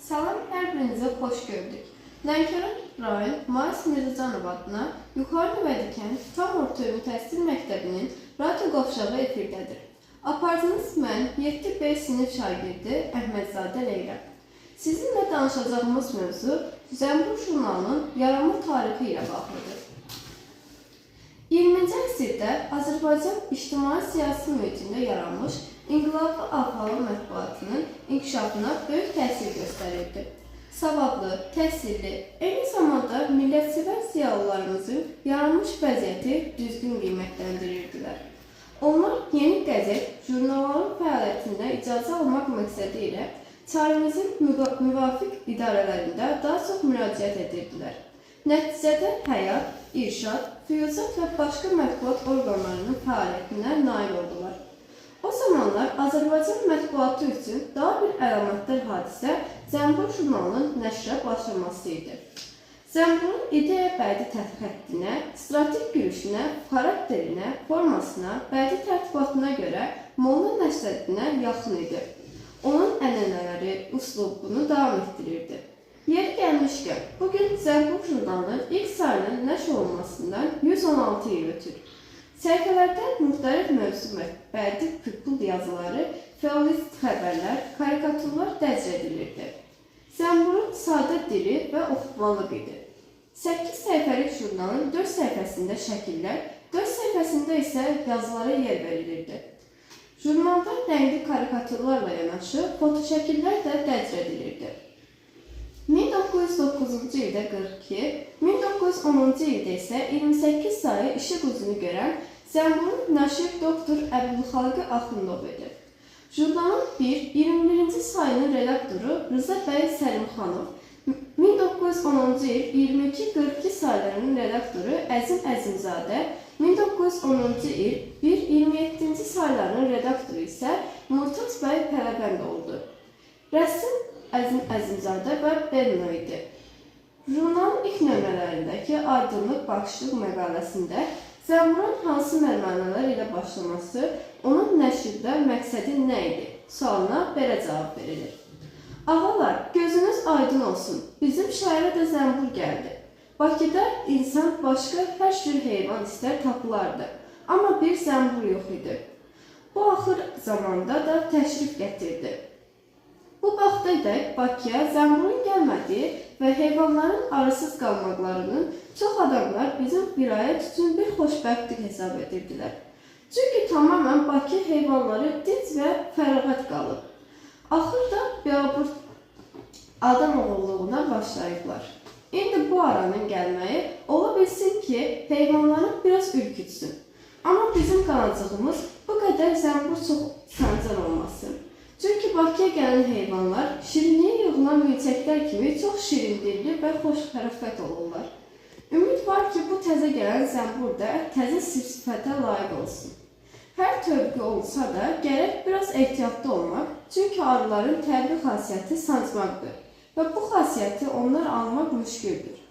Salam, hər birinizi xoş gördük. Lənkəran rayon Mayıs Mirzəcanov adına Yuxarı Vədikən Tam Orta Ümumi Təhsil Məktəbinin radio qovşağı efirdədir. Apardınız mən 7B sinif şagirdi Əhmədzadə Leyla. Sizinlə danışacağımız mövzu Zəmbur jurnalının yaranma tarixi ilə bağlıdır. 20-ci əsrdə Azərbaycan ictimai-siyasi mühitində yaranmış İnqilabı Avropa mətbuatının inkişafına böyük təsir göstərirdi. Savadlı, təhsilli, eyni zamanda millətsevər ziyalılarımızın yaranmış vəziyyəti düzgün qiymətləndirirdilər. Onlar yeni qəzet, jurnalların fəaliyyətində icazə almaq məqsədi ilə çarımızın müvafiq idarələrində daha çox müraciət edirdilər. Nəticədə həyat, irşad, füyuzat və başqa mətbuat orqanlarının fəaliyyətinə nail oldular. O zamanlar Azərbaycan mətbuatı üçün daha bir əlamətdar hadisə Zəmbur jurnalının nəşrə başlaması idi. Zəmburun ideya bədii xəttinə, strateji gülüşünə, xarakterinə, formasına, bədii tərtibatına görə Molla Nəsrəddinə yaxın idi. Onun ənənələri, üslubunu davam etdirirdi. Yeri gəlmişkən, bugün Zəmbur jurnalının ilk sayının nəşr olunmasından 116 il ötür. Səhifələrdə müxtəlif mövzu bədii futbol yazıları, feolist xəbərlər, karikaturlar dərc edilirdi. Zəmburun sadə dili və oxutmalıq idi. 8 səhifəlik jurnalın 4 səhifəsində şəkillər, 4 səhifəsində isə yazılara yer verilirdi. Jurnalda rəngli karikaturlarla yanaşı, fotoşəkillər də dərc edilirdi. 1909-cu ildə 42, 1910-cu ildə isə 28 sayı işıq üzünü görən Zəmburun nəşr doktor Əbdülxaliq Axundov idi. Jurnalın 21-ci sayının redaktoru Rıza bəy Səlimxanov, 1910-cu il 22-42 saylarının redaktoru Əzim Əzimzadə, 1910-cu il 1-27-ci saylarının redaktoru isə Murtaz bəy Pələbənd oldu. Rəsm Əzim Əzimzadə və Benno idi. Jurnalın ilk nömrələrindəki aydınlıq baxışlıq məqaləsində Zəmburun hansı mərmənələr ilə başlaması, onun nəşrdə məqsədi nə idi? Sualına belə cavab verilir. Ağalar, gözünüz aydın olsun, bizim şəhərə də Zəmbur gəldi. Bakıda insan başqa hər cür heyvan istər tapılardı, amma bir Zəmbur yox idi. Bu axır zamanda da təşrif gətirdi. Bu vaxtadək Bakıya Zəmburun gəlmədiyi və heyvanların arasız qalmaqlarının çox adamlar bizim vilayət üçün bir xoşbəxtlik hesab edirdilər. Çünki tamamən Bakı heyvanları dinc və fərağət qalıb. Axırda biabır adam oğulluğuna başlayıblar. İndi bu aranın gəlməyi ola bilsin ki, heyvanları biraz ürkütsün. Amma bizim qanacığımız bu qədər Zəmbur çox sancın olmasın. Çünki Bakıya gələn heyvanlar şirinliyə yığılan milçəklər kimi çox şirindilli və xoş tərəfət olurlar. Ümid var ki, bu təzə gələn Zəmbur da təzə sifətə layiq olsun. Hər tövqü olsa da gərək biraz ehtiyatlı olmaq, çünki arıların təbii xasiyyəti sancmaqdır və bu xasiyyəti onlar almaq müşküldür.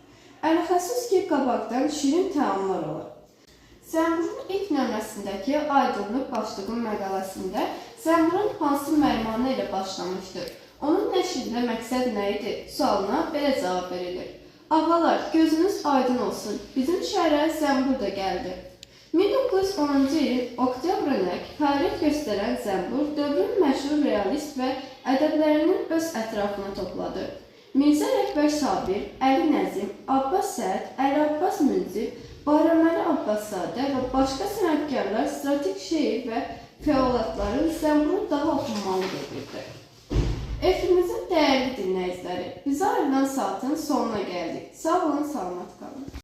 Əlxəsus ki, qabaqdan şirin təamlar olar. Zəmburun ilk nömrəsindəki aydınlıq başlığı məqaləsində Zəmburun hansı mərmanə ilə başlamışdır? Onun nəşrində məqsəd nə idi? Sualına belə cavab verilir. Ağalar, gözünüz aydın olsun, bizim şəhərə Zəmbur da gəldi. 1910-cu ilin oktyabrına fəaliyyət göstərən Zəmbur dövrün məşhur realist və ədəblərinin öz ətrafına topladı. Mirzə Rəhbər Sabir, Əli Nəzim, Abbas Səhət, Əli Abbas Müncib, Bayraməli Abbaszadə və başqa sənətkarlar strateji şeir və feolatların Zəmburu daha oxunmalıq edirdi. Efimizin dəyərli dinləyiciləri, bizə ayrılan saatın sonuna gəldik. Sağ olun, salamat qalın.